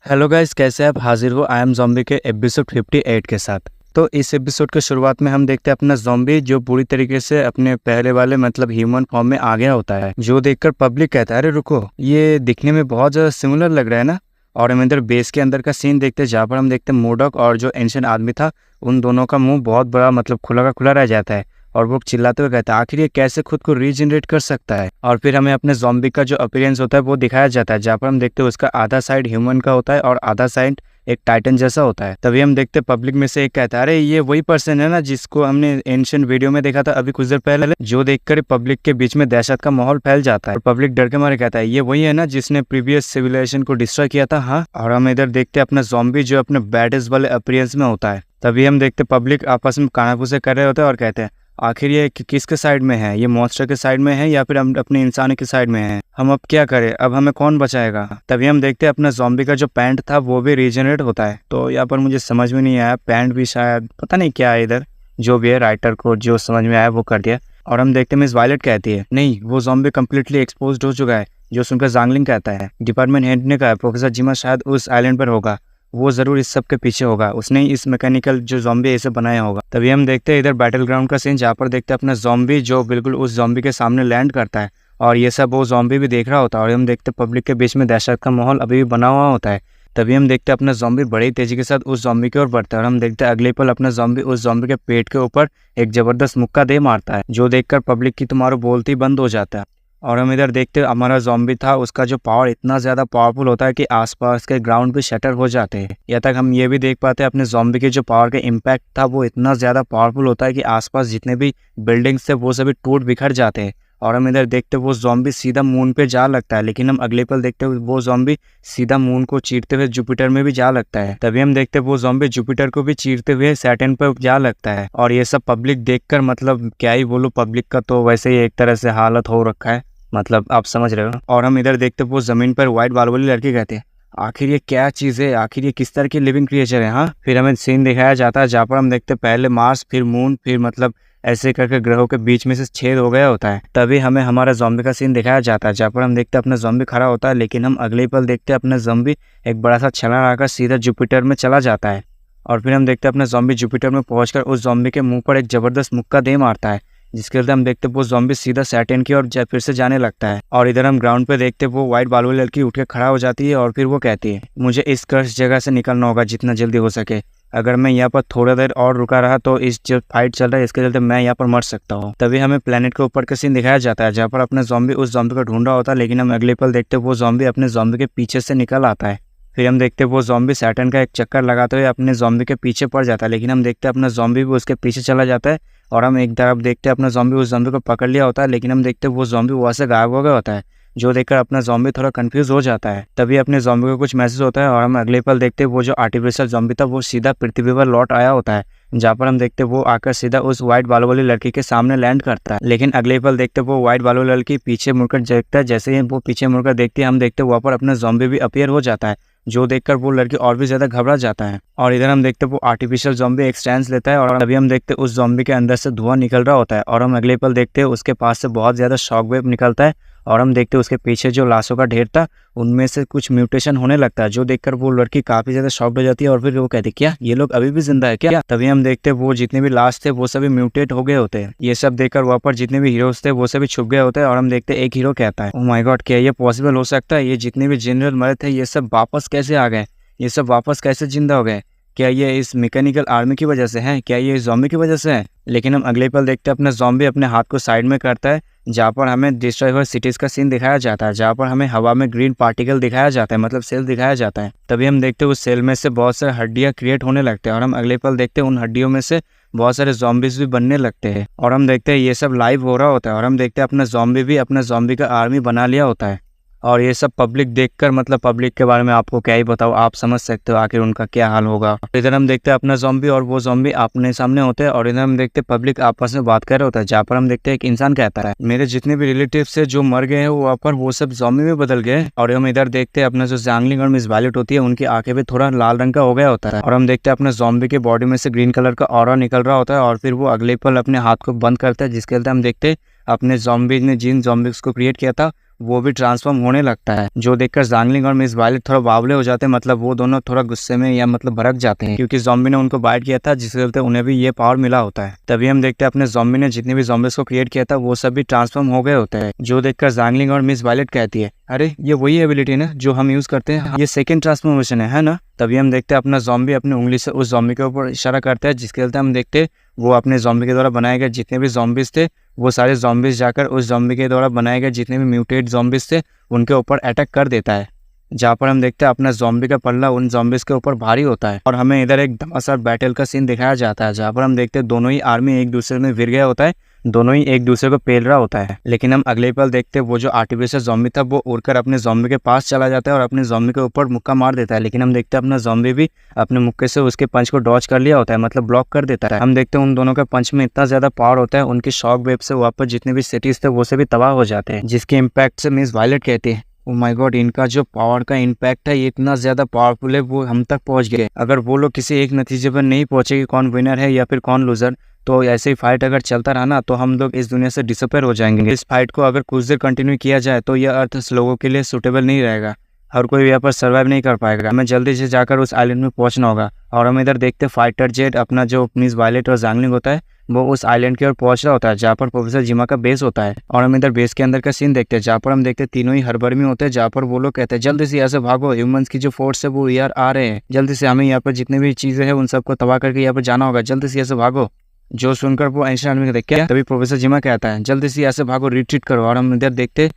Hello guys, कैसे आप हाजिर हो आई एम ज़ॉम्बी के एपिसोड 58 के साथ। तो इस एपिसोड के शुरुआत में हम देखते हैं अपना ज़ॉम्बी जो पूरी तरीके से अपने पहले वाले मतलब ह्यूमन फॉर्म में आ गया होता है, जो देखकर पब्लिक कहता है अरे रुको, ये दिखने में बहुत ज़्यादा सिमिलर लग रहा है ना। और हम इधर बेस के अंदर का सीन देखते हैं जहाँ पर हम देखते हैं मोडॉक और जो एंशिएंट आदमी था उन दोनों का मुंह बहुत बड़ा मतलब खुला का खुला रह जाता है और वो चिल्लाते हुए कहता है आखिर ये कैसे खुद को रीजनरेट कर सकता है। और फिर हमें अपने ज़ॉम्बी का जो अपीयरेंस होता है वो दिखाया जाता है, जहाँ पर हम देखते हैं उसका आधा साइड ह्यूमन का होता है और आधा साइड एक टाइटन जैसा होता है। तभी हम देखते पब्लिक में से एक कहता है अरे ये वही पर्सन है ना जिसको हमने एंशिएंट वीडियो में देखा था अभी कुछ देर पहले, जो देखकर पब्लिक के बीच में दहशत का माहौल फैल जाता है और पब्लिक डर के मारे कहता है ये वही है ना जिसने प्रीवियस सिविलाइजेशन को डिस्ट्रॉय किया था। हाँ, और हम इधर देखते अपना ज़ॉम्बी जो अपने बैडेस्ट वाले अपीयरेंस में होता है। तभी हम देखते पब्लिक आपस में कानाफूसी कर रहे होते हैं और कहते हैं आखिर ये किसके साइड में है, ये मॉन्स्टर के साइड में है या फिर हम अपने इंसान के साइड में है, हम अब क्या करें, अब हमें कौन बचाएगा। तभी हम देखते हैं अपना ज़ॉम्बी का जो पैंट था वो भी रीजनरेट होता है। तो यहाँ पर मुझे समझ में नहीं आया, पैंट भी शायद पता नहीं क्या है, इधर जो भी है राइटर को जो समझ में आया वो कर दिया। और हम देखते हैं मिस वायलेट कहती है नहीं, वो ज़ॉम्बी कम्प्लीटली एक्सपोज हो चुका है, जो सुनकर ज़ांगलिंग कहता है डिपार्टमेंट हेड ने कहा प्रोफेसर जिमा शायद उस आइलैंड पर होगा, वो जरूर इस सब के पीछे होगा, उसने इस मैकेनिकल जो ज़ॉम्बी इसे बनाया होगा। तभी हम देखते हैं इधर बैटल ग्राउंड का सीन जहाँ पर देखते हैं अपना ज़ॉम्बी जो बिल्कुल उस ज़ॉम्बी के सामने लैंड करता है और ये सब वो ज़ॉम्बी भी देख रहा होता है और हम देखते हैं पब्लिक के बीच में दहशत का माहौल अभी भी बना हुआ होता है। तभी हम देखते हैं अपना ज़ॉम्बी बड़ी तेजी के साथ उस ज़ॉम्बी की ओर बढ़ता है और हम देखते हैं अगले पल अपना ज़ॉम्बी उस ज़ॉम्बी के पेट के ऊपर एक जबरदस्त मुक्का दे मारता है, जो देखकर पब्लिक की तुम्हारा बोलती बंद हो जाता है। और हम इधर देखते हैं हमारा ज़ॉम्बी था, उसका जो पावर इतना ज़्यादा पावरफुल होता है कि आसपास के ग्राउंड भी शटर हो जाते हैं। यहाँ तक हम ये भी देख पाते हैं अपने ज़ॉम्बी के जो पावर का इम्पैक्ट था वो इतना ज़्यादा पावरफुल होता है कि आसपास जितने भी बिल्डिंग्स थे वो सभी टूट बिखर जाते हैं। और हम इधर देखते वो ज़ॉम्बी सीधा मून पे जा लगता है, लेकिन हम अगले पल देखते वो ज़ॉम्बी सीधा मून को चीरते हुए जुपिटर में भी जा लगता है। तभी हम देखते वो ज़ॉम्बी जुपिटर को भी चीरते हुए सैटर्न पर जा लगता है। और ये सब पब्लिक देखकर मतलब क्या ही बोलो, पब्लिक का तो वैसे ही एक तरह से हालत हो रखा है, मतलब आप समझ रहे हो। और हम इधर देखते वो जमीन पर व्हाइट बाल वाली लड़की कहते हैं आखिर ये क्या चीज़ है, आखिर ये किस तरह की लिविंग क्रिएचर है। हाँ, फिर हमें सीन दिखाया जाता है जहाँ पर हम देखते पहले मार्स फिर मून फिर मतलब ऐसे करके ग्रहों के बीच में से छेद हो गया होता है। तभी हमें हमारा ज़ॉम्बी का सीन दिखाया जाता है जहाँ पर हम देखते अपना ज़ॉम्बी खड़ा होता है, लेकिन हम अगले पल देखते अपना ज़ॉम्बी एक बड़ा सा छलांग आकर सीधा जुपिटर में चला जाता है। और फिर हम देखते अपना ज़ॉम्बी जुपिटर में पहुंचकर उस ज़ॉम्बी के मुंह पर एक जबरदस्त मुक्का दे मारता है, जिसके बाद हम देखते वो ज़ॉम्बी सीधा सैटर्न की ओर फिर से जाने लगता है। और इधर हम ग्राउंड पे देखते वो व्हाइट बाल वाली लड़की उठ के खड़ा हो जाती है और फिर वो कहती है मुझे इस कर्स जगह से निकलना होगा जितना जल्दी हो सके, अगर मैं यहाँ पर थोड़ा देर और रुका रहा तो इस जो फाइट चल रहा है इसके चलते मैं यहाँ पर मर सकता हूँ। तभी हमें प्लेनेट के ऊपर का सीन दिखाया जाता है जहाँ पर अपना ज़ॉम्बी उस ज़ॉम्बी को ढूंढ रहा होता है, लेकिन हम अगले पल देखते वो ज़ॉम्बी अपने ज़ॉम्बी के पीछे से निकल आता है। फिर हम देखते वो ज़ॉम्बी सैटर्न का एक चक्कर लगाते हुए अपने ज़ॉम्बी के पीछे पड़ जाता है, लेकिन हम देखते अपना ज़ॉम्बी भी उसके पीछे चला जाता है। और हम एक तरफ देखते अपना ज़ॉम्बी उस ज़ॉम्बी को पकड़ लिया होता है, लेकिन हम देखते वो ज़ॉम्बी वहाँ से गायब हो गया होता है, जो देखकर अपना ज़ॉम्बी थोड़ा कंफ्यूज हो जाता है। तभी अपने ज़ॉम्बी को कुछ मैसेज होता है और हम अगले पल देखते वो जो आर्टिफिशियल ज़ॉम्बी था वो सीधा पृथ्वी पर लौट आया होता है, जहाँ पर हम देखते वो आकर सीधा उस व्हाइट बालों वाली लड़की के सामने लैंड करता है। लेकिन अगले पल देखते वो व्हाइट बालों वाली लड़की पीछे मुड़कर देखता है, जैसे ही वो पीछे मुड़कर देखती है हम देखते वहाँ पर अपना ज़ॉम्बी भी अपीयर हो जाता है, जो देखकर वो लड़की और भी ज्यादा घबरा जाता है। और इधर हम देखते वो आर्टिफिशियल ज़ॉम्बी एक स्टैंस लेता है और तभी हम देखते उस ज़ॉम्बी के अंदर से धुआं निकल रहा होता है और हम अगले पल देखते उसके पास से बहुत ज्यादा शॉक वेव निकलता है और हम देखते उसके पीछे जो लाशों का ढेर था उनमें से कुछ म्यूटेशन होने लगता है, जो देखकर वो लड़की काफी ज्यादा शॉक्ड हो जाती है और फिर वो कहती क्या ये लोग अभी भी जिंदा है क्या। तभी हम देखते वो जितने भी लाश थे वो सभी म्यूटेट हो गए होते हैं। ये सब देखकर वहाँ पर जितने भी हीरोज थे वो सभी छुप गए होते हैं और हम देखते एक हीरो कहता है ओह माय गॉड, क्या ये पॉसिबल हो सकता है, ये जितने भी जनरल मरे थे ये सब वापस कैसे आ गए, ये सब वापस कैसे जिंदा हो गए, क्या ये इस मैकेनिकल आर्मी की वजह से है, क्या ये ज़ॉम्बी की वजह से है। लेकिन हम अगले पल देखते हैं अपना ज़ॉम्बी अपने हाथ को साइड में करता है, जहाँ पर हमें डिस्ट्रॉय हुए सिटीज़ का सीन दिखाया जाता है, जहाँ पर हमें हवा में ग्रीन पार्टिकल दिखाया जाता है, मतलब सेल दिखाया जाता है। तभी हम देखते हैं उस सेल में से बहुत सारे हड्डियाँ क्रिएट होने लगते हैं और हम अगले पल देखते हैं उन हड्डियों में से बहुत सारे ज़ॉम्बीज भी बनने लगते हैं और हम देखते हैं ये सब लाइव हो रहा होता है और हम देखते हैं अपना ज़ॉम्बी भी अपना ज़ॉम्बी का आर्मी बना लिया होता है। और ये सब पब्लिक देखकर मतलब पब्लिक के बारे में आपको क्या ही बताओ, आप समझ सकते हो आखिर उनका क्या हाल होगा। इधर हम देखते हैं अपना ज़ॉम्बी और वो ज़ॉम्बी अपने सामने होते हैं और इधर हम देखते हैं पब्लिक आपस में बात कर रहे होता है, जहाँ पर हम देखते हैं एक इंसान कहता है मेरे जितने भी रिलेटिव्स है जो मर गए हैं वहाँ पर वो सब ज़ॉम्बी में बदल गए। और हम इधर देखते हैं अपना जो ज़ांगलिंग और मिस वायलेट होती है उनकी आंखें भी थोड़ा लाल रंग का हो गया होता है और हम देखते हैं अपने ज़ॉम्बी के बॉडी में से ग्रीन कलर का ऑरा निकल रहा होता है और फिर वो अगले पल अपने हाथ को बंद करता है, जिसके चलते हम देखते हैं अपने ज़ॉम्बी ने जिन ज़ॉम्बीज को क्रिएट किया था वो भी ट्रांसफॉर्म होने लगता है, जो देखकर ज़ांगलिंग और मिस वायलेट थोड़ा बावले हो जाते हैं। मतलब वो दोनों थोड़ा गुस्से में या मतलब भड़क जाते हैं, क्योंकि ज़ॉम्बी ने उनको बाइट किया था, जिसके चलते उन्हें भी ये पावर मिला होता है। तभी हम देखते हैं अपने ज़ॉम्बी ने जितने भी ज़ॉम्बीज को क्रिएट किया था वो सब भी ट्रांसफॉर्म हो गए होते हैं, जो देखकर ज़ांगलिंग और मिस वायलेट कहती है, अरे ये वही एबिलिटी है ना जो हम यूज करते हैं, ये सेकंड ट्रांसफॉर्मेशन है ना। तभी हम देखते हैं अपना ज़ॉम्बी अपनी उंगली से उस ज़ॉम्बी के ऊपर इशारा करता है, जिसके चलते हम देखते हैं वो अपने ज़ॉम्बी के द्वारा बनाए गए जितने भी ज़ॉम्बीज थे वो सारे ज़ॉम्बीज जाकर उस ज़ॉम्बी के द्वारा बनाए गए जितने भी म्यूटेट ज़ॉम्बीज थे उनके ऊपर अटैक कर देता है, जहाँ पर हम देखते हैं अपना ज़ॉम्बी का पल्ला उन ज़ॉम्बीज के ऊपर भारी होता है। और हमें इधर एक धमासार बैटल का सीन दिखाया जाता है, जहाँ पर हम देखते हैं दोनों ही आर्मी एक दूसरे में भिड़ गया होता है, दोनों ही एक दूसरे को पेल रहा होता है। लेकिन हम अगले पल देखते हैं वो जो आर्टिफिशियल ज़ॉम्बी था वो उड़कर अपने ज़ॉम्बी के पास चला जाता है और अपने ज़ॉम्बी के ऊपर मुक्का मार देता है। लेकिन हम देखते हैं अपना ज़ॉम्बी भी अपने मुक्के से उसके पंच को डॉज कर लिया होता है, मतलब ब्लॉक कर देता है। हम देखते हैं उन दोनों का पंच में इतना ज्यादा पावर होता है, उनकी शॉक वेव से वहाँ पर जितने भी सिटीज थे वो से भी तबाह हो जाते हैं, जिसके इम्पैक्ट से मिस वायलेट कहती है, ओ माय गॉड, इनका जो पावर का इम्पैक्ट है ये इतना ज्यादा पावरफुल है, वो हम तक पहुंच गए। अगर वो लोग किसी एक नतीजे पर नहीं पहुंचे कि कौन विनर है या फिर कौन लूजर, तो ऐसे ही फाइट अगर चलता रहा ना तो हम लोग इस दुनिया से डिसअपेयर हो जाएंगे। इस फाइट को अगर कुछ देर कंटिन्यू किया जाए तो यह अर्थ लोगों के लिए सूटेबल नहीं रहेगा, हर कोई यहाँ पर सर्वाइव नहीं कर पाएगा। हमें जल्दी से जाकर उस आइलैंड में पहुंचना होगा। और हम इधर देखते फाइटर जेट अपना जो मिस वायलेट और ज़ांगलिंग होता है वो उस आइलैंड की ओर पहुंच रहा होता है, जहाँ पर प्रोफेसर जिमा का बेस होता है। और हम इधर बेस के अंदर का सीन देखते हैं, जहाँ पर हम देखते हैं तीनों ही हड़बड़ी में होते हैं, जहाँ पर वो लोग कहते हैं जल्दी से यहाँ से भागो, ह्यूमंस की जो फोर्स है वो यार आ रहे हैं, जल्दी से हमें यहाँ पर जितने भी चीजें हैं उन सबको तबाह करके यहाँ पर जाना होगा, जल्दी से यहाँ से भागो। जो सुनकर वो एंशिएंट आदमी कहते क्या, तभी प्रोफेसर जिमा कहता है जल्दी से यहाँ से भागो, रिट्रीट करो। और हम इधर देखते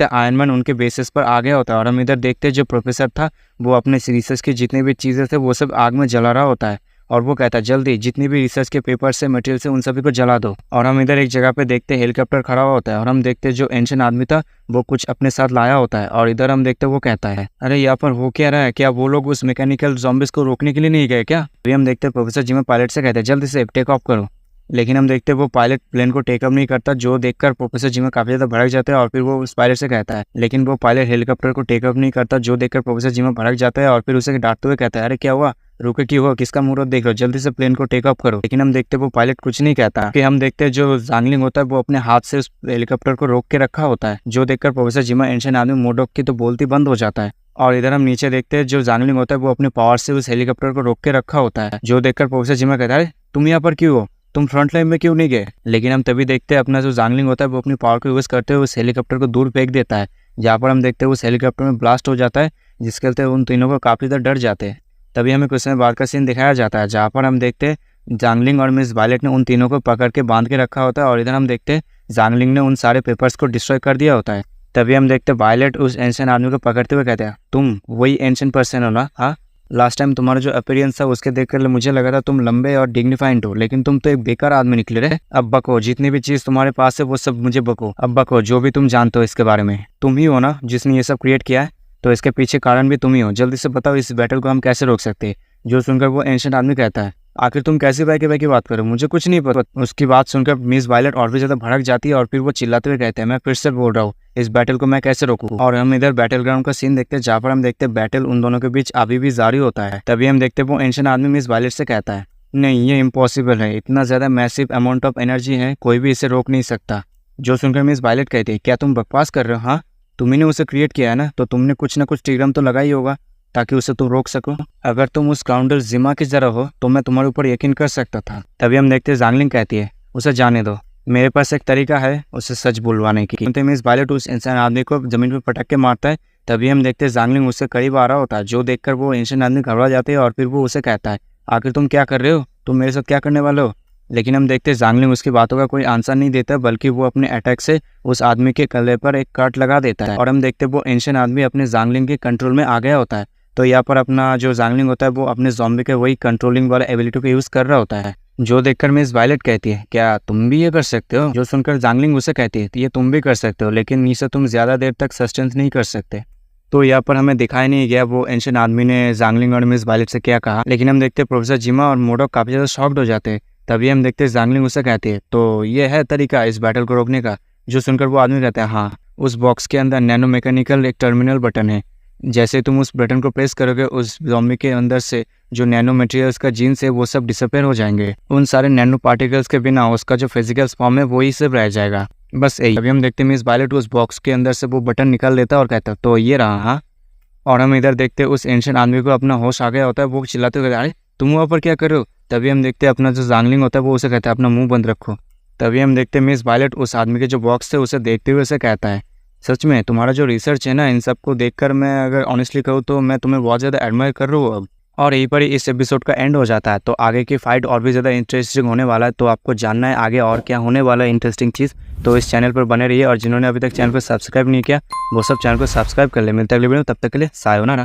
आयरन मैन उनके बेसिस पर आ गया होता है। और हम इधर देखते जो प्रोफेसर था वो अपने रिसर्च की जितने भी चीजें थे वो सब आग में जला रहा होता है, और वो कहता है जल्दी जितनी भी रिसर्च के पेपर्स से मटेरियल से उन सभी को जला दो। और हम इधर एक जगह पे देखते हेलीकॉप्टर खड़ा हुआ होता है, और हम देखते जो एंशिएंट आदमी था वो कुछ अपने साथ लाया होता है। और इधर हम देखते वो कहता है अरे यहाँ पर हो क्या रहा है, क्या वो लोग उस मैकेनिकल ज़ॉम्बीज को रोकने के लिए नहीं गए क्या। अभी हम देखते प्रोफेसर जिमा पायलट से कहते हैं जल्दी से टेक ऑफ करो। लेकिन हम देखते वो पायलट प्लेन को टेकअप नहीं करता, जो देखकर प्रोफेसर जिमा काफी ज्यादा भड़क जाता है। और फिर वो उस पायलट से कहता है, लेकिन वो पायलट हेलीकॉप्टर को टेकअप नहीं करता, जो देखकर प्रोफेसर जिमा भड़क जाता है और फिर उसे डांटते हुए कहता है अरे क्या हुआ, रुके क्यों हो, किसका मुहूर्त देख लो, जल्दी से प्लेन को टेकअप करो। लेकिन हम देखते वो पायलट कुछ नहीं कहता। फिर हम देखते जो ज़ांगलिंग होता है वो अपने हाथ से उस हेलीकॉप्टर को रोक के रखा होता है, जो देखकर प्रोफेसर जिमा एंशिएंट आदमी मोडोक की तो बोलती बंद हो जाता है। और इधर हम नीचे देखते हैं जो ज़ांगलिंग होता है वो अपने पावर से उस हेलीकॉप्टर को रोक के रखा होता है, जो देखकर प्रोफेसर जिमा कहता है तुम यहाँ पर क्यों हो, तुम फ्रंट लाइन में क्यों नहीं गए। लेकिन हम तभी देखते हैं अपना जो ज़ांगलिंग होता है वो अपनी पावर को यूज करते हुए उस हेलीकॉप्टर को दूर फेंक देता है, जहाँ पर हम देखते हैं उस हेलीकॉप्टर में ब्लास्ट हो जाता है, जिसके चलते उन तीनों को काफी ज्यादा डर जाते हैं। तभी हमें कुछ समय बाद का सीन दिखाया जाता है, जहाँ पर हम देखते हैं ज़ांगलिंग और मिस वायलेट ने उन तीनों को पकड़ के बांध के रखा होता है। और इधर हम देखते हैं ज़ांगलिंग ने उन सारे पेपर्स को डिस्ट्रॉय कर दिया होता है। तभी हम देखते हैं वायलेट उस एंशिएंट आदमी को पकड़ते हुए कहते हैं तुम वही एंशिएंट पर्सन हो ना, हाँ लास्ट टाइम तुम्हारा जो अपीयरेंस था उसके देखकर मुझे लगा था तुम लंबे और डिग्निफाइड हो, लेकिन तुम तो एक बेकार आदमी निकले रहे। अब बको, जितनी भी चीज तुम्हारे पास है वो सब मुझे बको, अब बको जो भी तुम जानते हो इसके बारे में। तुम ही हो ना जिसने ये सब क्रिएट किया है, तो इसके पीछे कारण भी तुम ही हो, जल्दी से बताओ इस बैटल को हम कैसे रोक सकते हैं। जो सुनकर वो एंशिएंट आदमी कहता है आखिर तुम कैसी बाई की बात करो, मुझे कुछ नहीं पता। उसकी बात सुनकर मिस वायलेट और भी ज्यादा भड़क जाती है, और फिर वो चिल्लाते हुए कहते हैं मैं फिर से बोल रहा हूँ इस बैटल को मैं कैसे रोकूं। और हम इधर बैटल ग्राउंड का सीन देखते हैं, जहाँ पर हम देखते हैं बैटल उन दोनों के बीच अभी भी जारी होता है। तभी हम देखते हैं वो एंशिएंट आदमी मिस वायलेट से कहता है नहीं ये इम्पॉसिबल है, इतना ज्यादा मैसिव अमाउंट ऑफ एनर्जी है, कोई भी इसे रोक नहीं सकता। जो सुनकर मिस वायलेट कहती है क्या तुम बकवास कर रहे हो, हाँ तुम्ही ने उसे क्रिएट किया है ना, तो तुमने कुछ ना कुछ ट्रिगरम तो लगाई होगा ताकि उसे तुम रोक सको। अगर तुम उस काउंटर जिमा की जरा हो तो मैं तुम्हारे ऊपर यकीन कर सकता था। तभी हम देखते हैं ज़ांगलिंग कहती है उसे जाने दो, मेरे पास एक तरीका है उसे सच बुलवाने की। मिस वायलेट उस इंसान आदमी को जमीन पर पटक के मारता है। तभी हम देखते हैं ज़ांगलिंग उससे करीब आ रहा होता है, जो देखकर वो एंशिएंट आदमी घबरा जाते हैं। और फिर वो उसे कहता है आखिर तुम क्या कर रहे हो, तुम मेरे साथ क्या करने वाले हो। लेकिन हम देखते हैं ज़ांगलिंग उसकी बातों का कोई आंसर नहीं देता, बल्कि वो अपने अटैक से उस आदमी के गले पर एक कट लगा देता है। और हम देखते हैं वो एंशिएंट आदमी अपने ज़ांगलिंग के कंट्रोल में आ गया होता है। तो यहाँ पर अपना जो ज़ांगलिंग होता है वो अपने ज़ॉम्बी के वही कंट्रोलिंग वाला एबिलिटी को यूज कर रहा होता है, जो देखकर मिस वायलेट कहती है क्या तुम भी ये कर सकते हो। जो सुनकर ज़ांगलिंग उसे कहती है ये तुम भी कर सकते हो, लेकिन इसे तुम ज्यादा देर तक सस्टेंस नहीं कर सकते। तो यहाँ पर हमें दिखाई नहीं गया वो एंशिएंट आदमी ने ज़ांगलिंग और मिस वायलेट से क्या कहा, लेकिन हम देखते हैं प्रोफेसर जिमा और मोडोक काफी ज्यादा शॉक्ड हो जाते हैं। तभी हम देखते हैं ज़ांगलिंग उसे कहती है तो ये है तरीका इस बैटल को रोकने का। जो सुनकर वो आदमी कहता है हाँ, उस बॉक्स के अंदर नैनो मैकेनिकल एक टर्मिनल बटन है, जैसे तुम उस बटन को प्रेस करोगे उस ज़ॉम्बी के अंदर से जो नैनो मटेरियल्स का जीन्स है वो सब डिसअपेयर हो जाएंगे। उन सारे नैनो पार्टिकल्स के बिना उसका जो फिजिकल फॉर्म है वही सब रह जाएगा। बस यही। अभी हम देखते हैं मिस वायलेट उस बॉक्स के अंदर से वो बटन निकाल लेता है और कहता है तो ये रहा। हाँ, और हम इधर देखते हैं उस एंशिएंट आदमी को अपना होश आ गया होता है। वो चिल्लाते हुए कहता है, अरे तुम वहाँ पर क्या कर रहे हो? तभी हम देखते हैं अपना जो ज़ांगलिंग होता है वो उसे कहता है अपना मुंह बंद रखो। तभी हम देखते हैं मिस वायलेट उस आदमी के जो बॉक्स थे उसे देखते हुए उसे कहता है, सच में तुम्हारा जो रिसर्च है ना, इन सबको देखकर मैं अगर ऑनेस्टली कहूँ तो मैं तुम्हें बहुत ज़्यादा एडमायर कर रहा हूँ अब। और यहीं पर ही इस एपिसोड का एंड हो जाता है। तो आगे की फाइट और भी ज़्यादा इंटरेस्टिंग होने वाला है। तो आपको जानना है आगे और क्या होने वाला है इंटरेस्टिंग चीज़, तो इस चैनल पर बने रहिए। और जिन्होंने अभी तक चैनल को सब्सक्राइब नहीं किया वो सब चैनल को सब्सक्राइब कर ले। मिलते हैं अगले वीडियो में, तब तक के लिए सायोनारा।